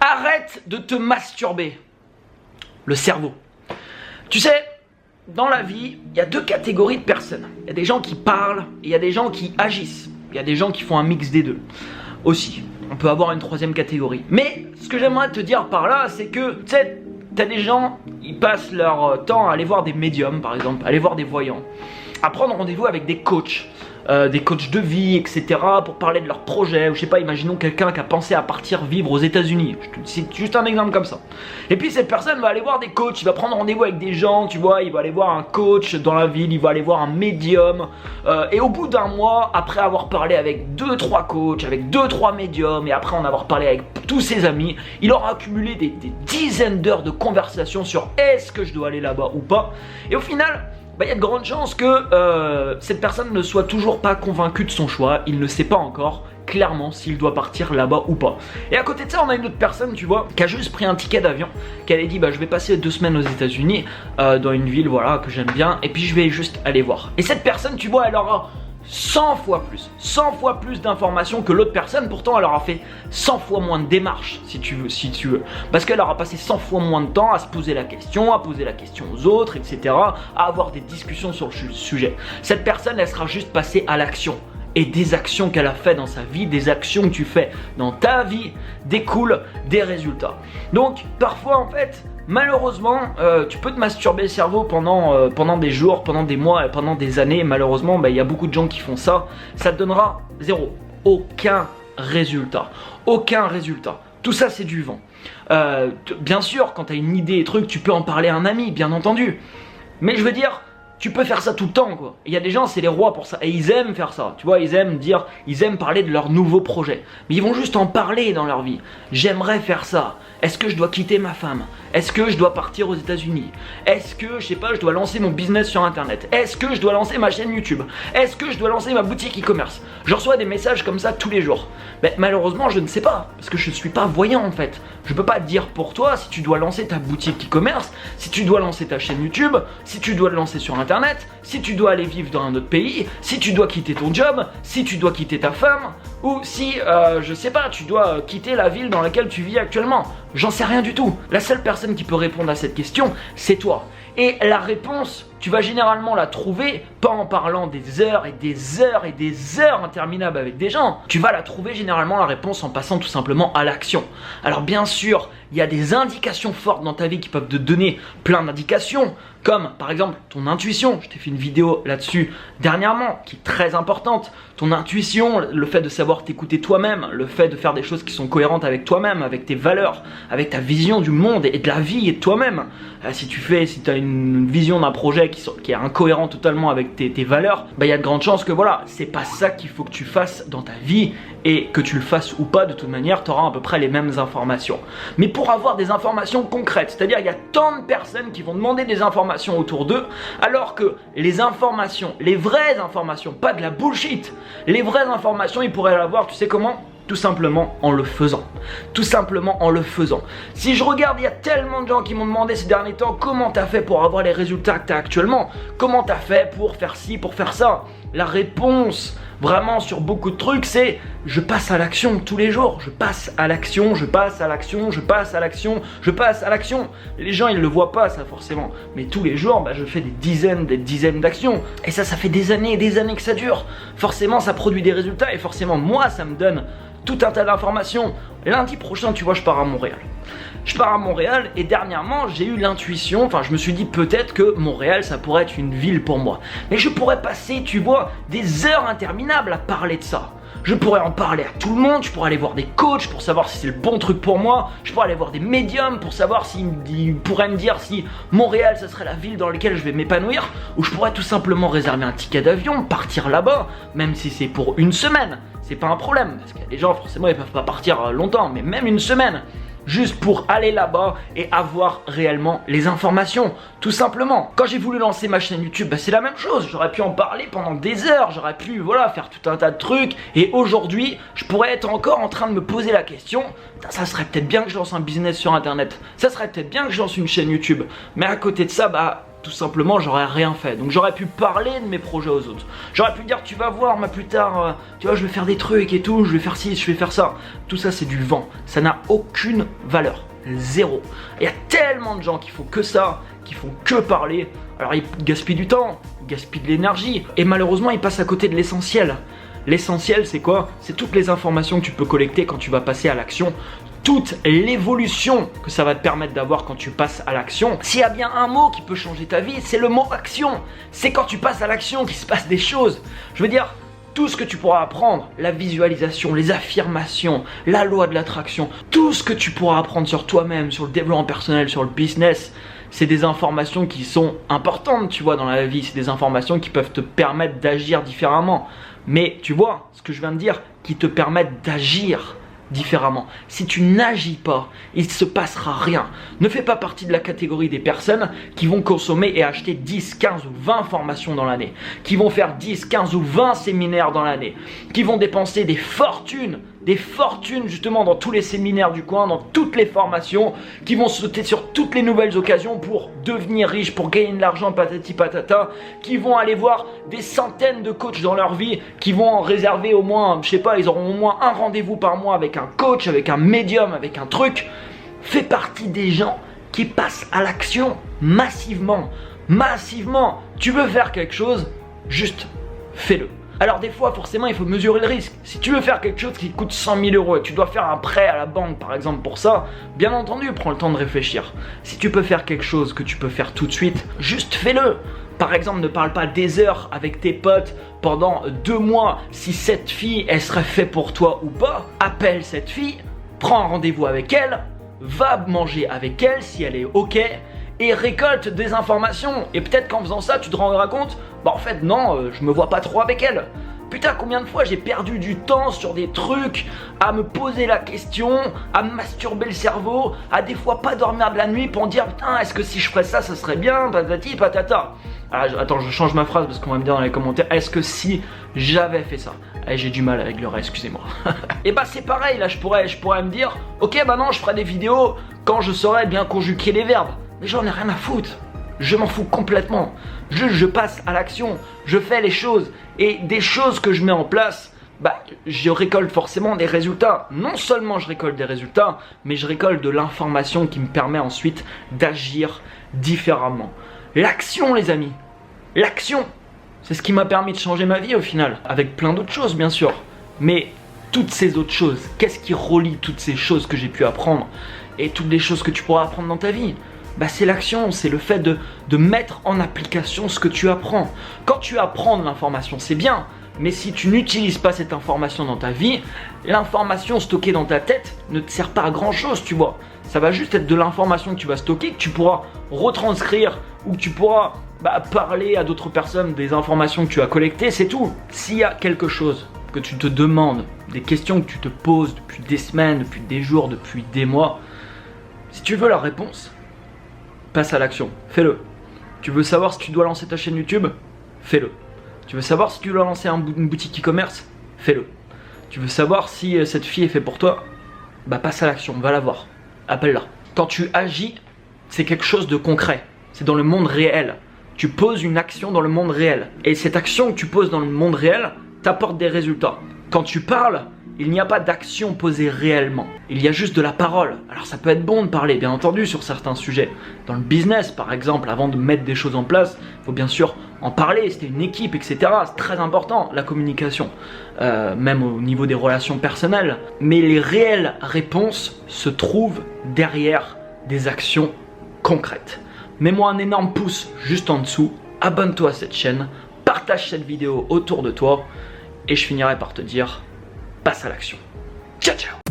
Arrête de te masturber. Le cerveau. Tu sais, dans la vie, il y a deux catégories de personnes. Il y a des gens qui parlent et il y a des gens qui agissent. Il y a des gens qui font un mix des deux. Aussi, on peut avoir une troisième catégorie. Mais ce que j'aimerais te dire par là, c'est que, tu sais, t'as des gens, ils passent leur temps à aller voir des médiums, par exemple, à aller voir des voyants, à prendre rendez-vous avec des coachs de vie, etc. pour parler de leurs projets, ou je sais pas, imaginons quelqu'un qui a pensé à partir vivre aux États-Unis. C'est juste un exemple comme ça. Et puis cette personne va aller voir des coachs, il va prendre rendez-vous avec des gens, tu vois, il va aller voir un coach dans la ville, il va aller voir un médium, et au bout d'un mois, après avoir parlé avec 2-3 coachs, avec 2-3 médiums, et après en avoir parlé avec tous ses amis, il aura accumulé des dizaines d'heures de conversation sur est-ce que je dois aller là-bas ou pas. Et au final, il y a de grandes chances que cette personne ne soit toujours pas convaincue de son choix. Il ne sait pas encore clairement s'il doit partir là-bas ou pas. Et à côté de ça, on a une autre personne, tu vois, qui a juste pris un ticket d'avion, qui a dit je vais passer 2 semaines aux États-Unis dans une ville, voilà, que j'aime bien, et puis je vais juste aller voir. Et cette personne, tu vois, elle aura 100 fois plus d'informations que l'autre personne. Pourtant elle aura fait 100 fois moins de démarches, si tu veux, parce qu'elle aura passé 100 fois moins de temps à se poser la question, à poser la question aux autres, etc., à avoir des discussions sur le sujet. Cette personne, elle sera juste passée à l'action. Et des actions qu'elle a fait dans sa vie, des actions que tu fais dans ta vie, découlent des résultats. Donc parfois en fait, malheureusement, tu peux te masturber le cerveau pendant des jours, pendant des mois et pendant des années. Malheureusement, il y a beaucoup de gens qui font ça. Ça te donnera zéro, aucun résultat. Aucun résultat. Tout ça, c'est du vent. Bien sûr, quand tu as une idée et truc, tu peux en parler à un ami, bien entendu. Mais je veux dire, tu peux faire ça tout le temps, quoi. Il y a des gens, c'est les rois pour ça. Et ils aiment faire ça. Tu vois, ils aiment parler de leurs nouveaux projets. Mais ils vont juste en parler dans leur vie. J'aimerais faire ça. Est-ce que je dois quitter ma femme? Est-ce que je dois partir aux États-Unis? Est-ce que, je sais pas, je dois lancer mon business sur Internet? Est-ce que je dois lancer ma chaîne YouTube? Est-ce que je dois lancer ma boutique e-commerce? Je reçois des messages comme ça tous les jours. Mais malheureusement, je ne sais pas, parce que je ne suis pas voyant en fait. Je peux pas te dire pour toi si tu dois lancer ta boutique e-commerce, si tu dois lancer ta chaîne YouTube, si tu dois le lancer sur Internet, si tu dois aller vivre dans un autre pays, si tu dois quitter ton job, si tu dois quitter ta femme, ou si, je sais pas, tu dois quitter la ville dans laquelle tu vis actuellement. J'en sais rien du tout. La seule personne qui peut répondre à cette question, c'est toi. Et la réponse, tu vas généralement la trouver, pas en parlant des heures et des heures et des heures interminables avec des gens. Tu vas la trouver généralement la réponse en passant tout simplement à l'action. Alors bien sûr, il y a des indications fortes dans ta vie qui peuvent te donner plein d'indications, comme par exemple ton intuition. Je t'ai fait une vidéo là-dessus dernièrement qui est très importante. Ton intuition, le fait de savoir t'écouter toi-même, le fait de faire des choses qui sont cohérentes avec toi-même, avec tes valeurs, avec ta vision du monde et de la vie et de toi-même. Si tu as une vision d'un projet qui est incohérent totalement avec tes valeurs, il y a de grandes chances que voilà, c'est pas ça qu'il faut que tu fasses dans ta vie, et que tu le fasses ou pas, de toute manière, tu auras à peu près les mêmes informations. Mais pour avoir des informations concrètes, c'est-à-dire il y a tant de personnes qui vont demander des informations autour d'eux, alors que les informations, les vraies informations, pas de la bullshit, les vraies informations, ils pourraient l'avoir, tu sais comment ? Tout simplement en le faisant. Tout simplement en le faisant. Si je regarde, il y a tellement de gens qui m'ont demandé ces derniers temps comment t'as fait pour avoir les résultats que t'as actuellement. Comment t'as fait pour faire ci, pour faire ça. La réponse, vraiment sur beaucoup de trucs, c'est je passe à l'action tous les jours. Je passe à l'action, je passe à l'action, je passe à l'action, je passe à l'action. Les gens, ils ne le voient pas ça forcément. Mais tous les jours, je fais des dizaines d'actions. Et ça fait des années et des années que ça dure. Forcément, ça produit des résultats et forcément, moi, ça me donne tout un tas d'informations. Lundi prochain, tu vois, je pars à Montréal. Je pars à Montréal et dernièrement, j'ai eu l'intuition, je me suis dit peut-être que Montréal, ça pourrait être une ville pour moi. Mais je pourrais passer, tu vois, des heures interminables à parler de ça. Je pourrais en parler à tout le monde, je pourrais aller voir des coachs pour savoir si c'est le bon truc pour moi, je pourrais aller voir des médiums pour savoir s'ils pourraient me dire si Montréal, ça serait la ville dans laquelle je vais m'épanouir, ou je pourrais tout simplement réserver un ticket d'avion, partir là-bas, même si c'est pour une semaine. C'est pas un problème, parce qu'il y a des gens, forcément, ils peuvent pas partir longtemps, mais même une semaine, juste pour aller là-bas et avoir réellement les informations, tout simplement. Quand j'ai voulu lancer ma chaîne YouTube, c'est la même chose, j'aurais pu en parler pendant des heures, j'aurais pu, faire tout un tas de trucs, et aujourd'hui, je pourrais être encore en train de me poser la question, ça serait peut-être bien que je lance un business sur Internet, ça serait peut-être bien que je lance une chaîne YouTube, mais à côté de ça, tout simplement j'aurais rien fait. Donc j'aurais pu parler de mes projets aux autres. J'aurais pu dire tu vas voir moi plus tard, tu vois je vais faire des trucs et tout, je vais faire ci, je vais faire ça. Tout ça c'est du vent, ça n'a aucune valeur, zéro. Il y a tellement de gens qui font que ça, qui font que parler. Alors ils gaspillent du temps, ils gaspillent de l'énergie et malheureusement ils passent à côté de l'essentiel. L'essentiel c'est quoi? C'est toutes les informations que tu peux collecter quand tu vas passer à l'action. Toute l'évolution que ça va te permettre d'avoir quand tu passes à l'action. S'il y a bien un mot qui peut changer ta vie, c'est le mot action. C'est quand tu passes à l'action qu'il se passe des choses. Je veux dire, tout ce que tu pourras apprendre, la visualisation, les affirmations, la loi de l'attraction, tout ce que tu pourras apprendre sur toi-même, sur le développement personnel, sur le business, c'est des informations qui sont importantes, tu vois, dans la vie. C'est des informations qui peuvent te permettre d'agir différemment. Mais tu vois, ce que je viens de dire, qui te permettent d'agir différemment. Si tu n'agis pas, il ne se passera rien. Ne fais pas partie de la catégorie des personnes qui vont consommer et acheter 10, 15 ou 20 formations dans l'année, qui vont faire 10, 15 ou 20 séminaires dans l'année, qui vont dépenser des fortunes justement dans tous les séminaires du coin, dans toutes les formations, qui vont sauter sur toutes les nouvelles occasions pour devenir riches, pour gagner de l'argent, patati patata, qui vont aller voir des centaines de coachs dans leur vie, qui vont en réserver au moins, je sais pas, ils auront au moins un rendez-vous par mois avec un coach, avec un médium, avec un truc. Fais partie des gens qui passent à l'action massivement. Massivement. Tu veux faire quelque chose, juste fais-le. Alors des fois forcément il faut mesurer le risque. Si tu veux faire quelque chose qui coûte 100 000 € et que tu dois faire un prêt à la banque par exemple pour ça, bien entendu prends le temps de réfléchir. Si tu peux faire quelque chose que tu peux faire tout de suite, juste fais-le. Par exemple ne parle pas des heures avec tes potes pendant 2 mois si cette fille elle serait faite pour toi ou pas. Appelle cette fille, prends un rendez-vous avec elle, va manger avec elle si elle est ok et récolte des informations. Et peut-être qu'en faisant ça tu te rendras compte, bah en fait non, je me vois pas trop avec elle. Putain, combien de fois j'ai perdu du temps sur des trucs, à me poser la question, à me masturber le cerveau, à des fois pas dormir de la nuit pour me dire putain, est-ce que si je ferais ça, ça serait bien, patati patata. Alors, attends, je change ma phrase parce qu'on va me dire dans les commentaires, est-ce que si j'avais fait ça? J'ai du mal avec le reste, excusez-moi. Et bah c'est pareil, là je pourrais me dire, ok bah non, je ferai des vidéos quand je saurais bien conjuguer les verbes. Mais j'en ai rien à foutre. Je m'en fous complètement. Je passe à l'action, je fais les choses. Et des choses que je mets en place, bah, je récolte forcément des résultats. Non seulement je récolte des résultats, mais je récolte de l'information qui me permet ensuite d'agir différemment. L'action les amis, l'action, c'est ce qui m'a permis de changer ma vie au final. Avec plein d'autres choses bien sûr. Mais toutes ces autres choses, qu'est-ce qui relie toutes ces choses que j'ai pu apprendre et toutes les choses que tu pourras apprendre dans ta vie? Bah c'est l'action, c'est le fait de mettre en application ce que tu apprends. Quand tu apprends de l'information, c'est bien, mais si tu n'utilises pas cette information dans ta vie, l'information stockée dans ta tête ne te sert pas à grand chose, tu vois. Ça va juste être de l'information que tu vas stocker, que tu pourras retranscrire ou que tu pourras parler à d'autres personnes des informations que tu as collectées, c'est tout. S'il y a quelque chose que tu te demandes, des questions que tu te poses depuis des semaines, depuis des jours, depuis des mois, si tu veux la réponse, passe à l'action, fais-le. Tu veux savoir si tu dois lancer ta chaîne YouTube? Fais-le. Tu veux savoir si tu dois lancer une boutique e-commerce? Fais-le. Tu veux savoir si cette fille est faite pour toi? Bah passe à l'action, va la voir, appelle-la. Quand tu agis, c'est quelque chose de concret, c'est dans le monde réel. Tu poses une action dans le monde réel. Et cette action que tu poses dans le monde réel t'apporte des résultats. Quand tu parles, il n'y a pas d'action posée réellement. Il y a juste de la parole. Alors ça peut être bon de parler, bien entendu, sur certains sujets. Dans le business, par exemple, avant de mettre des choses en place, il faut bien sûr en parler. C'était une équipe, etc. C'est très important, la communication. Même au niveau des relations personnelles. Mais les réelles réponses se trouvent derrière des actions concrètes. Mets-moi un énorme pouce juste en dessous. Abonne-toi à cette chaîne. Partage cette vidéo autour de toi. Et je finirai par te dire, passe à l'action. Ciao, ciao!